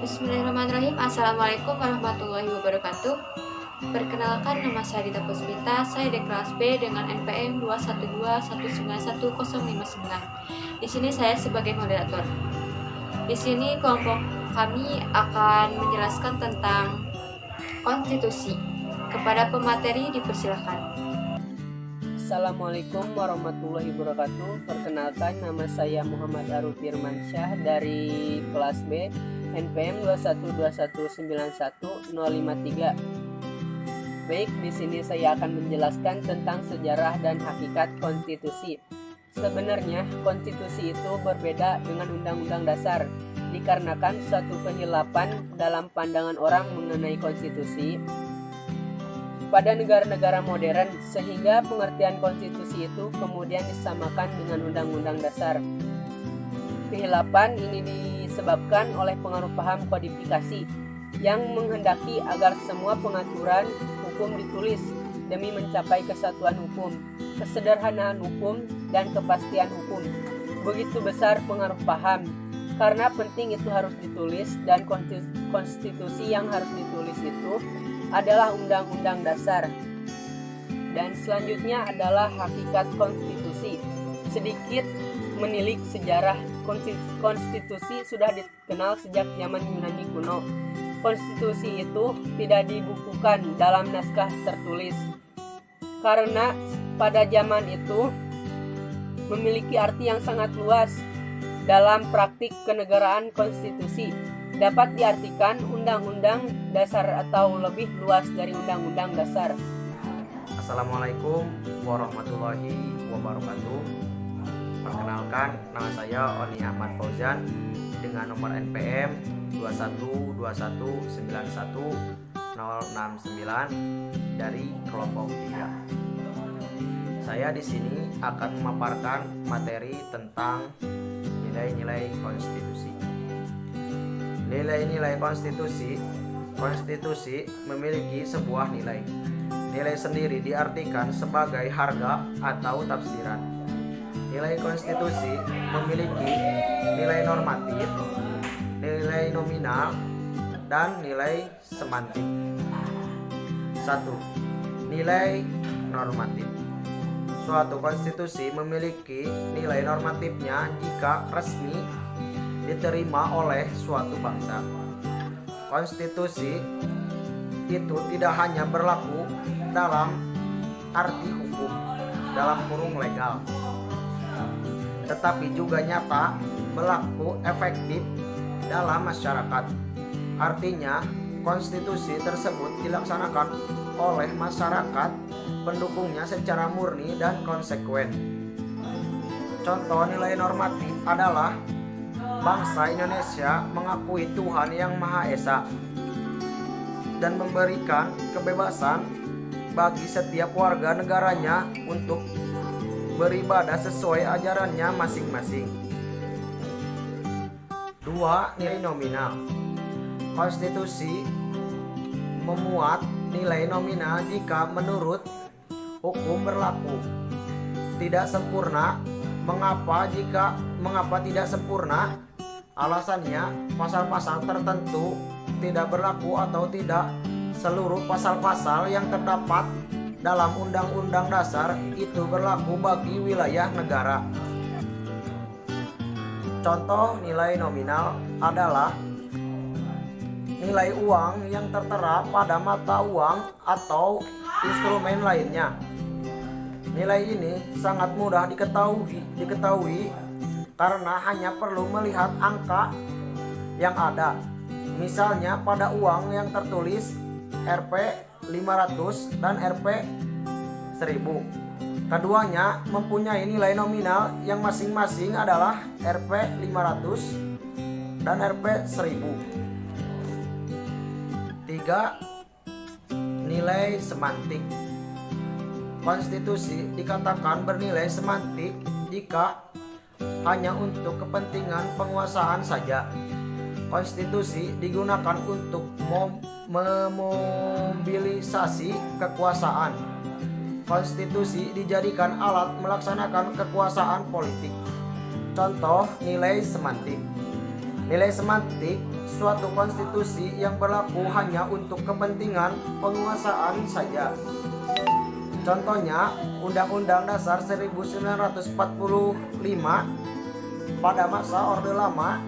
Bismillahirrahmanirrahim. Assalamualaikum warahmatullahi wabarakatuh. Perkenalkan, nama saya Dita Puspita. Saya di kelas B dengan NPM 212191059. Di sini saya sebagai moderator. Di sini kelompok kami akan menjelaskan tentang konstitusi. Kepada pemateri dipersilakan. Assalamualaikum warahmatullahi wabarakatuh. Perkenalkan, nama saya Muhammad Aruf Firmansyah dari kelas B NPM 212191053. Baik, di sini saya akan menjelaskan tentang sejarah dan hakikat konstitusi. Sebenarnya konstitusi itu berbeda dengan undang-undang dasar, dikarenakan suatu kehilapan dalam pandangan orang mengenai konstitusi pada negara-negara modern, sehingga pengertian konstitusi itu kemudian disamakan dengan undang-undang dasar. Kehilapan ini disebabkan oleh pengaruh paham kodifikasi yang menghendaki agar semua pengaturan hukum ditulis demi mencapai kesatuan hukum, kesederhanaan hukum, dan kepastian hukum. Begitu besar pengaruh paham, karena penting itu harus ditulis, dan konstitusi yang harus ditulis itu adalah undang-undang dasar. Dan selanjutnya adalah hakikat konstitusi. Sedikit menilik sejarah, konstitusi sudah dikenal sejak zaman Yunani kuno. Konstitusi itu tidak dibukukan dalam naskah tertulis, karena pada zaman itu memiliki arti yang sangat luas. Dalam praktik kenegaraan, konstitusi dapat diartikan undang-undang dasar atau lebih luas dari undang-undang dasar. Assalamualaikum warahmatullahi wabarakatuh. Perkenalkan, nama saya Oni Ahmad Fauzan dengan nomor NPM 212191069 dari kelompok 3. Saya di sini akan memaparkan materi tentang nilai-nilai konstitusi. Nilai-nilai konstitusi memiliki sebuah nilai. Nilai sendiri diartikan sebagai harga atau tafsiran. Nilai konstitusi memiliki nilai normatif, nilai nominal, dan nilai semantik. 1. Nilai normatif. Suatu konstitusi memiliki nilai normatifnya jika resmi diterima oleh suatu bangsa. Konstitusi itu tidak hanya berlaku dalam arti hukum dalam kurung legal, tetapi juga nyata berlaku efektif dalam masyarakat. Artinya, konstitusi tersebut dilaksanakan oleh masyarakat pendukungnya secara murni dan konsekuen. Contoh nilai normatif adalah bangsa Indonesia mengakui Tuhan Yang Maha Esa dan memberikan kebebasan bagi setiap warga negaranya untuk beribadah sesuai ajarannya masing-masing. 2. Nilai nominal. Konstitusi memuat nilai nominal jika menurut hukum berlaku. Tidak sempurna. Mengapa tidak sempurna? Alasannya, pasal-pasal tertentu tidak berlaku atau tidak seluruh pasal-pasal yang terdapat dalam Undang-Undang Dasar itu berlaku bagi wilayah negara. Contoh nilai nominal adalah nilai uang yang tertera pada mata uang atau instrumen lainnya. Nilai ini sangat mudah diketahui karena hanya perlu melihat angka yang ada. Misalnya pada uang yang tertulis Rp 500 dan Rp 1000. Keduanya mempunyai nilai nominal yang masing-masing adalah Rp 500 dan Rp 1000. 3. Nilai semantik. Konstitusi dikatakan bernilai semantik jika hanya untuk kepentingan penguasaan saja. Konstitusi digunakan untuk memobilisasi kekuasaan. Konstitusi dijadikan alat melaksanakan kekuasaan politik. Contoh nilai semantik. Nilai semantik suatu konstitusi yang berlaku hanya untuk kepentingan penguasaan saja. Contohnya, Undang-Undang Dasar 1945 pada masa Orde Lama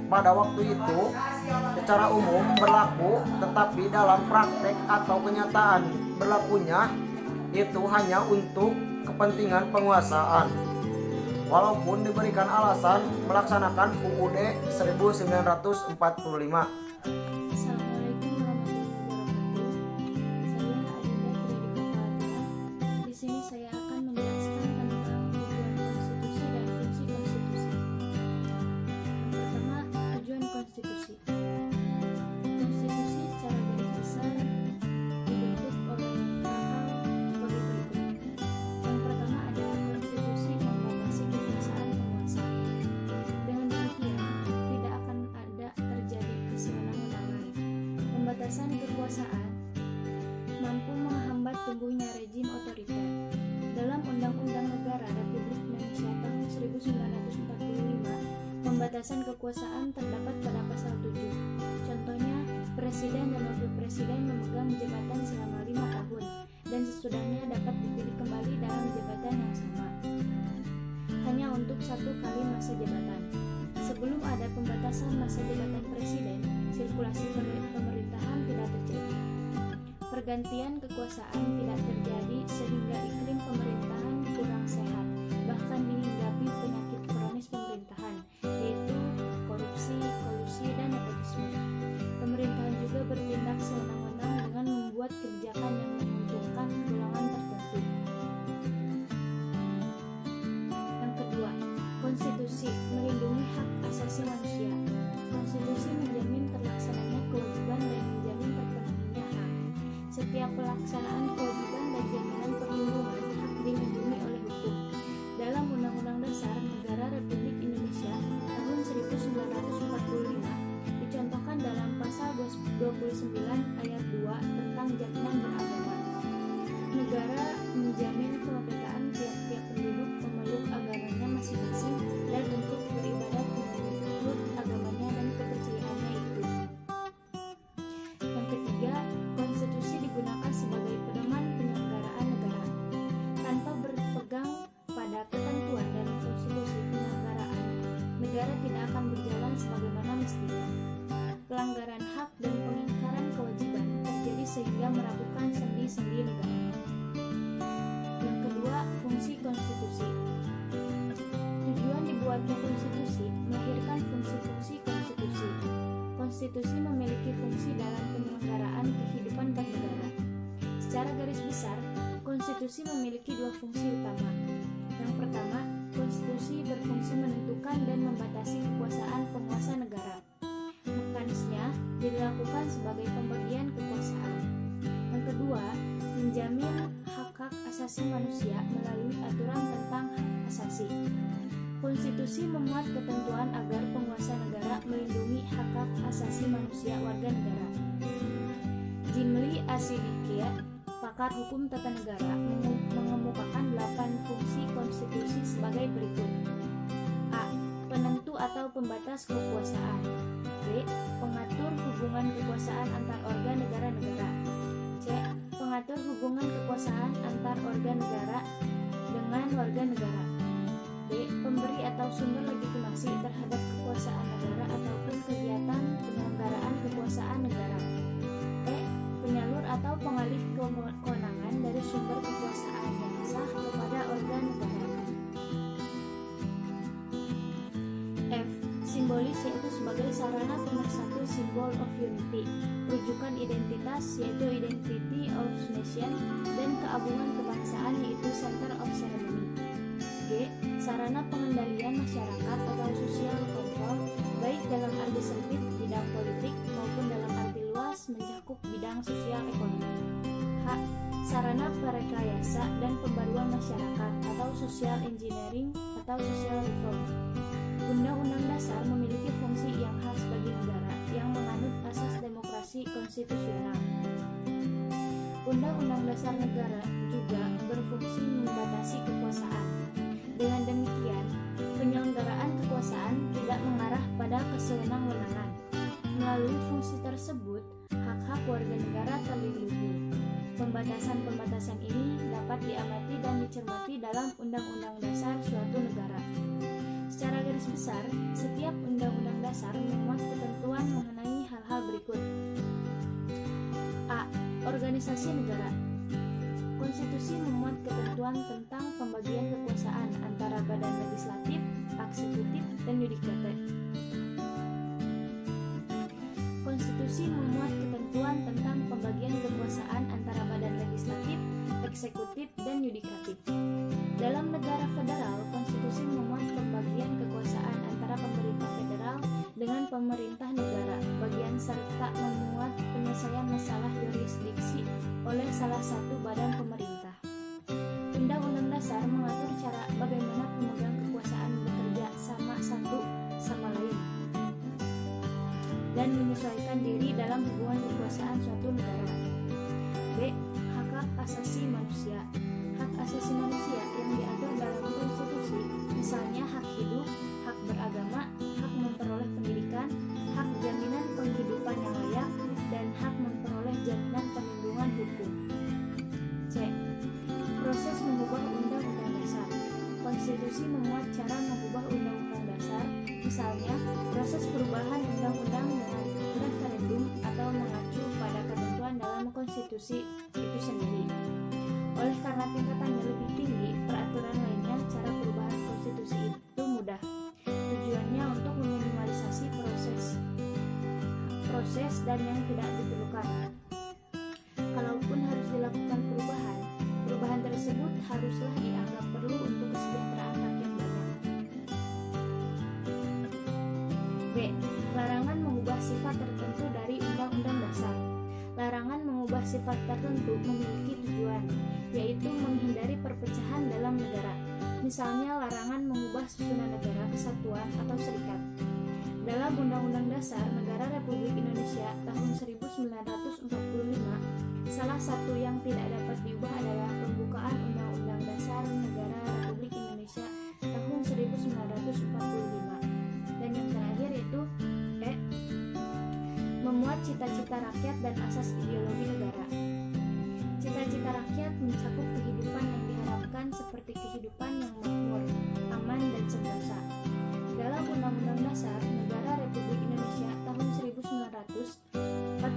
pada waktu itu secara umum berlaku, tetapi dalam praktek atau kenyataan berlakunya itu hanya untuk kepentingan penguasaan. Walaupun diberikan alasan melaksanakan UUD 1945. Assalamualaikum warahmatullahi wabarakatuh. Saya Adinda Triadika Faatiha. Di sini saya akan menjelaskan tentang tujuan konstitusi dan fungsi konstitusi. Yang pertama, tujuan konstitusi. Konstitusi secara garis besar dibentuk oleh hal-hal sebagai berikut. Yang pertama adalah konstitusi membatasi kekuasaan penguasa. Dengan demikian, tidak akan ada terjadi kesewenang-wenangan. Pembatasan kekuasaan mampu menghambat tumbuhnya rezim otoriter. Dalam Undang-Undang Negara Republik Indonesia tahun 1945, pembatasan kekuasaan terdapat pada pasal 7. Contohnya, Presiden dan Wakil Presiden memegang jabatan selama 5 tahun dan sesudahnya dapat dipilih kembali dalam jabatan yang sama, hanya untuk 1 kali masa jabatan. Sebelum ada pembatasan masa jabatan presiden, sirkulasi pemerintahan tidak terjadi. Pergantian kekuasaan tidak terjadi sehingga iklim pemerintahan kurang sehat, bahkan dihinggapi penyakit kronis pemerintahan, yaitu korupsi, kolusi, dan nepotisme. Pemerintahan juga bertindak sewenang-wenang dengan membuat kebijakan yang menguntungkan golongan tertentu. Yang kedua, konstitusi melindungi hak asasi manusia. Konstitusi menjamin terlaksananya kewajiban dan menjamin terpenuhinya hak. Setiap pelaksanaan kewajiban dan jaminan perlindungan hak dilindungi oleh hukum. Dalam Undang-Undang Dasar Negara Republik Indonesia tahun 1945 dicontohkan dalam pasal 29 ayat 2 tentang jaminan beragama. Negara menjamin kemerdekaan tiap-tiap penduduk memeluk agamanya masing-masing dan untuk beribadat menurut agamanya dan kepercayaannya itu. Yang ketiga, konstitusi digunakan sebagai pedoman penyelenggaraan negara. Tanpa berpegang pada ketentuan dan konstitusi penyelenggaraan, negara tidak akan berjalan sebagaimana mestinya. Pelanggaran hak dan pengingkaran kewajiban terjadi sehingga meragukan sendi-sendi negara. Yang kedua, fungsi konstitusi. Tujuan dibuatnya konstitusi melahirkan fungsi-fungsi konstitusi. Konstitusi memiliki fungsi dalam penyelenggaraan kehidupan bernegara. Secara garis besar, konstitusi memiliki 2 fungsi utama. Yang pertama, konstitusi berfungsi menentukan dan membatasi kekuasaan penguasa negara. Mekanismenya dilakukan sebagai pembagian kekuasaan. Yang kedua, menjamin hak-hak asasi manusia melalui aturan tentang hak asasi. Konstitusi memuat ketentuan agar penguasa negara melindungi hak-hak asasi manusia warga negara. Jimli Asidikya, pakar hukum tata negara, mengemukakan 8 fungsi konstitusi sebagai berikut. A. Penentu atau pembatas kekuasaan. B. Pengatur hubungan kekuasaan antar organ negara-negara. C. Pengatur hubungan kekuasaan antar organ negara dengan warga negara. B. Pemberi atau sumber legitimasi terhadap kekuasaan negara ataupun kegiatan penyelenggaraan kekuasaan negara. E. Penyalur atau pengalih kewenangan dari sumber kekuasaan yang sah kepada organ negara. F. Simbolis, yaitu sebagai sarana pemersatu symbol of unity, rujukan identitas, yaitu identity of nation, dan keagungan kebangsaan, yaitu center of ceremony. G. Sarana pengendalian masyarakat atau social control, baik dalam arti sempit bidang politik maupun dalam arti luas mencakup bidang sosial ekonomi. H. Sarana perekayasa dan pembaruan masyarakat atau social engineering atau social reform. Undang-Undang Dasar memiliki fungsi yang khas bagi negara yang menganut asas demokrasi konstitusional. Undang-Undang Dasar Negara juga berfungsi membatasi kekuasaan. Dengan demikian, penyelenggaraan kekuasaan tidak mengarah pada kesewenang-wenangan, Melalui fungsi tersebut, hak-hak warga negara terlindungi. Pembatasan-pembatasan ini dapat diamati dan dicermati dalam Undang-Undang Dasar suatu negara. Secara garis besar, setiap Undang-Undang Dasar memuat ketentuan mengenai hal-hal berikut. A. Organisasi negara. Konstitusi memuat ketentuan tentang pembagian kekuasaan antara badan legislatif, eksekutif, dan yudikatif. Konstitusi memuat ketentuan tentang pembagian kekuasaan antara badan legislatif, eksekutif, dan yudikatif. Dalam negara federal, konstitusi memuat pembagian kekuasaan antara pemerintah federal dengan pemerintah negara bagian serta memuat penyelesaian masalah yurisdiksi oleh salah satu badan pemerintah. Undang-undang Dasar mengatur cara bagaimana pemegang kekuasaan bekerja sama satu sama lain dan menyesuaikan diri dalam hubungan kekuasaan suatu negara. B. Hak asasi manusia. Hak asasi manusia yang diatur dalam konstitusi, misalnya hak hidup, hak beragama, hak memperoleh pendidikan, hak jaminan penghidupan yang layak, dan hak memperoleh jaminan perlindungan hukum. C. Proses mengubah undang-undang dasar. Konstitusi memuat cara mengubah undang-undang dasar, misalnya proses perubahan undang-undang dengan referendum atau mengacu pada ketentuan dalam konstitusi itu sendiri. Oleh karena tingkatannya lebih tinggi, peraturan lainnya cara perubahan konstitusi itu mudah. Tujuannya untuk meminimalisasi proses dan yang tidak diperlukan. Kalaupun harus dilakukan perubahan tersebut haruslah dianggap perlu untuk kesejahteraan rakyat banyak. B. Larangan mengubah sifat tertentu dari Undang-Undang Dasar. Larangan mengubah sifat tertentu memiliki tujuan, yaitu menghindari perpecahan dalam negara. Misalnya larangan mengubah susunan negara, kesatuan, atau serikat. Dalam Undang-Undang Dasar Negara Republik Indonesia tahun 1945, salah satu yang tidak dapat diubah adalah pembukaan Undang-Undang Dasar Negara Republik Indonesia tahun 1945. Dan yang terakhir yaitu E. Memuat cita-cita rakyat dan asas ideologi negara. Cita-cita rakyat mencakup kehidupan yang diharapkan seperti kehidupan yang makmur, aman, dan sentosa. Dalam Undang-Undang Dasar Negara Republik Indonesia tahun 1945,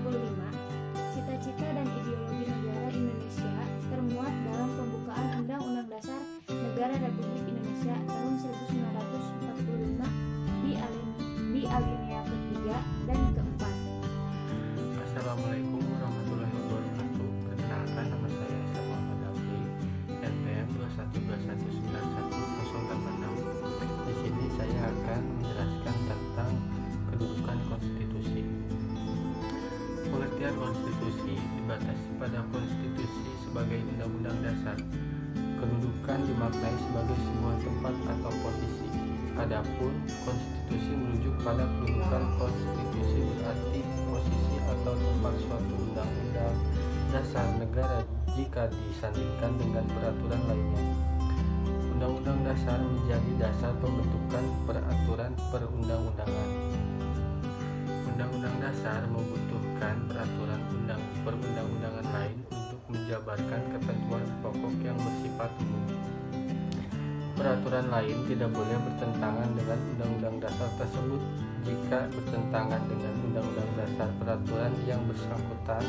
cita-cita dan ideologi negara Indonesia termuat dalam pembukaan Undang-Undang Dasar Negara Republik Indonesia tahun 1945 di alinea ketiga dan keempat. Assalamualaikum warahmatullahi wabarakatuh. Perkenalkan, nama saya Esa Muhammad Afri, NPM 212191086. Di sini saya akan menjelaskan tentang kedudukan konstitusi. Pengertian konstitusi dibatasi pada konstitusi sebagai undang-undang dasar. Kedudukan dimaknai sebagai sebuah tempat atau posisi. Adapun konstitusi merujuk pada kedudukan konstitusi berarti posisi atau tempat suatu undang-undang dasar negara jika disandingkan dengan peraturan lainnya. Undang-undang dasar menjadi dasar pembentukan peraturan perundang-undangan. Undang-undang dasar membutuhkan peraturan perundang-undangan lain untuk menjabarkan ketentuan pokok yang bersifat umum. Peraturan lain tidak boleh bertentangan dengan undang-undang dasar tersebut. Jika bertentangan dengan undang-undang dasar, peraturan yang bersangkutan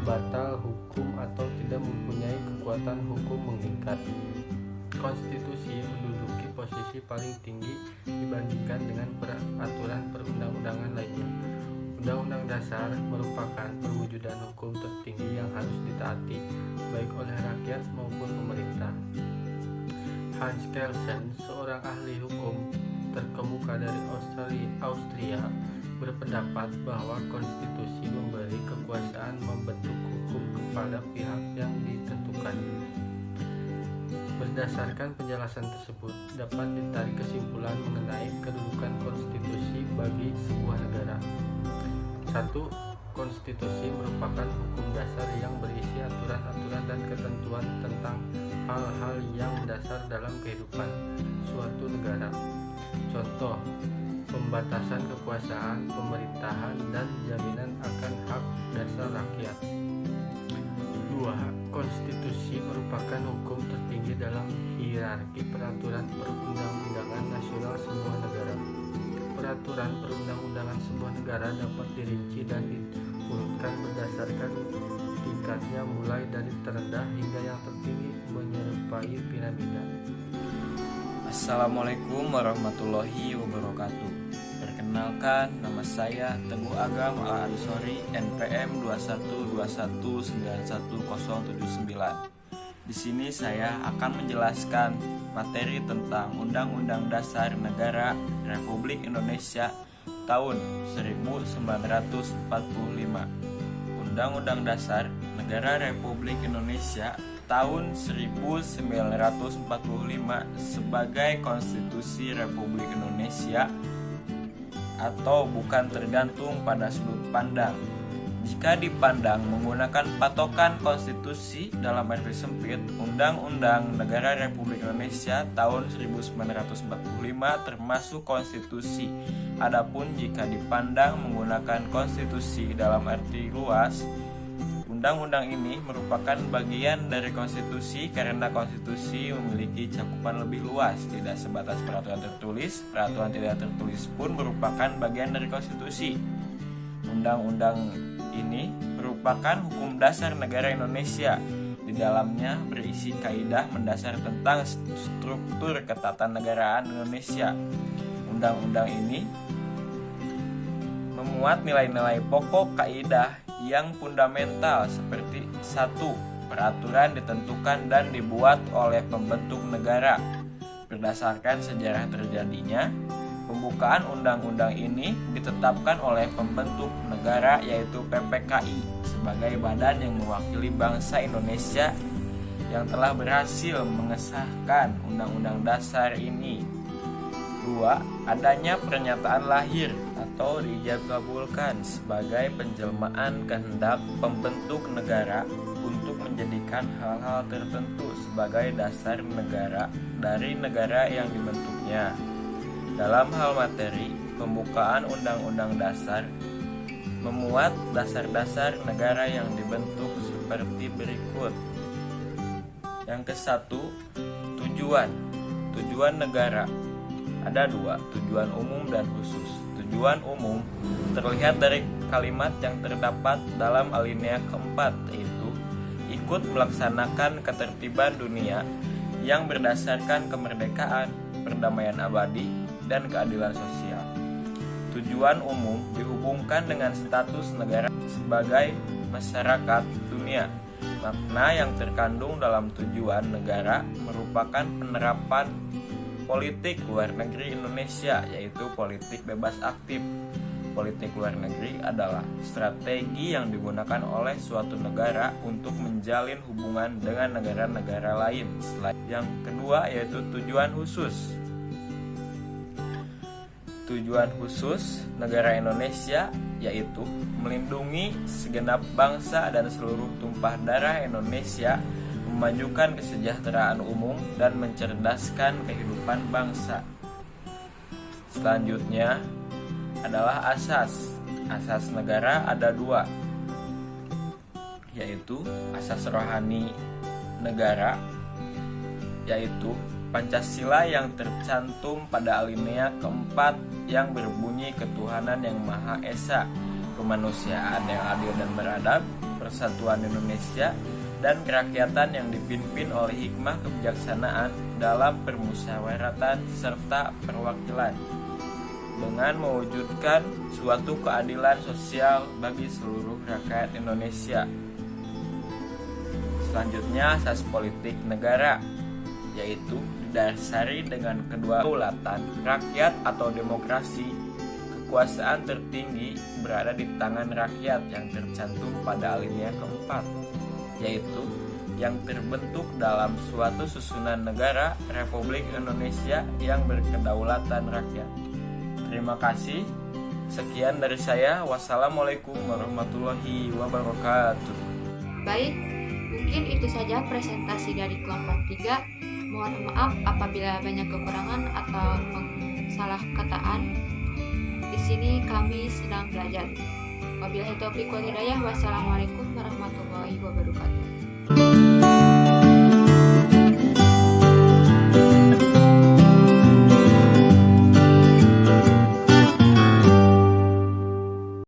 batal hukum atau tidak mempunyai kekuatan hukum mengikat. Konstitusi menduduki posisi paling tinggi dibandingkan dengan peraturan perundang-undangan lainnya. Undang-undang dasar merupakan perwujudan hukum tertinggi yang harus ditaati baik oleh rakyat maupun pemerintah. Hans Kelsen, seorang ahli hukum terkemuka dari Austria, berpendapat bahwa konstitusi memberi kekuasaan membentuk hukum kepada pihak yang ditentukan. Berdasarkan penjelasan tersebut, dapat ditarik kesimpulan mengenai kedudukan konstitusi bagi sebuah negara. 1. Konstitusi merupakan hukum dasar yang berisi aturan-aturan dan ketentuan tentang hal-hal yang dasar dalam kehidupan suatu negara. Contoh, pembatasan kekuasaan pemerintahan, dan jaminan akan hak dasar rakyat. 2. Konstitusi merupakan hukum tertinggi dalam hierarki peraturan perundang-undangan nasional sebuah negara. Peraturan perundang-undangan sebuah negara dapat dirinci dan diurutkan berdasarkan tingkatnya mulai dari terendah hingga yang tertinggi menyerupai piramida. Assalamualaikum warahmatullahi wabarakatuh. Perkenalkan, nama saya Teguh Agam Al-Ansori, NPM 212191079. Di sini saya akan menjelaskan materi tentang Undang-Undang Dasar Negara Republik Indonesia tahun 1945. Undang-Undang Dasar Negara Republik Indonesia tahun 1945 sebagai Konstitusi Republik Indonesia atau bukan tergantung pada sudut pandang. Jika dipandang menggunakan patokan konstitusi dalam arti sempit, Undang-Undang Negara Republik Indonesia tahun 1945 termasuk konstitusi. Adapun jika dipandang menggunakan konstitusi dalam arti luas, Undang-undang ini merupakan bagian dari konstitusi karena konstitusi memiliki cakupan lebih luas, tidak sebatas peraturan tertulis. Peraturan tidak tertulis pun merupakan bagian dari konstitusi. Undang-undang ini merupakan hukum dasar negara Indonesia. Di dalamnya berisi kaidah mendasar tentang struktur ketatanegaraan Indonesia. Undang-undang ini memuat nilai-nilai pokok kaidah yang fundamental seperti 1. Peraturan ditentukan dan dibuat oleh pembentuk negara. Berdasarkan sejarah terjadinya, pembukaan undang-undang ini ditetapkan oleh pembentuk negara yaitu PPKI sebagai badan yang mewakili bangsa Indonesia yang telah berhasil mengesahkan Undang-Undang Dasar ini. 2. Adanya pernyataan lahir atau diijab-kabulkan sebagai penjelmaan kehendak pembentuk negara untuk menjadikan hal-hal tertentu sebagai dasar negara dari negara yang dibentuknya. Dalam hal materi, pembukaan Undang-Undang Dasar memuat dasar-dasar negara yang dibentuk seperti berikut. Yang ke-1, tujuan negara. Ada 2, tujuan umum dan khusus. Tujuan umum terlihat dari kalimat yang terdapat dalam alinea keempat, yaitu ikut melaksanakan ketertiban dunia yang berdasarkan kemerdekaan, perdamaian abadi, dan keadilan sosial. Tujuan umum dihubungkan dengan status negara sebagai masyarakat dunia. Makna yang terkandung dalam tujuan negara merupakan penerapan politik luar negeri Indonesia, yaitu politik bebas aktif. Politik luar negeri adalah strategi yang digunakan oleh suatu negara untuk menjalin hubungan dengan negara-negara lain. Yang kedua yaitu tujuan khusus. Tujuan khusus negara Indonesia yaitu melindungi segenap bangsa dan seluruh tumpah darah Indonesia, memajukan kesejahteraan umum dan mencerdaskan kehidupan bangsa. Selanjutnya adalah asas. Asas negara ada 2, yaitu asas rohani negara, yaitu Pancasila yang tercantum pada alinea keempat yang berbunyi ketuhanan yang Maha Esa, kemanusiaan yang adil dan beradab, persatuan Indonesia, dan kerakyatan yang dipimpin oleh hikmah kebijaksanaan dalam permusyawaratan serta perwakilan, dengan mewujudkan suatu keadilan sosial bagi seluruh rakyat Indonesia. Selanjutnya asas politik negara, yaitu didasari dengan kedaulatan rakyat atau demokrasi. Kekuasaan tertinggi berada di tangan rakyat yang tercantum pada alinea keempat, yaitu yang terbentuk dalam suatu susunan negara Republik Indonesia yang berkedaulatan rakyat. Terima kasih. Sekian dari saya. Wassalamualaikum warahmatullahi wabarakatuh. Baik, mungkin itu saja presentasi dari kelompok 3. Mohon maaf apabila banyak kekurangan atau salah kataan. kami sedang belajar. Wabillahi taufiq wal hidayah. Wassalamualaikum warahmatullahi wabarakatuh.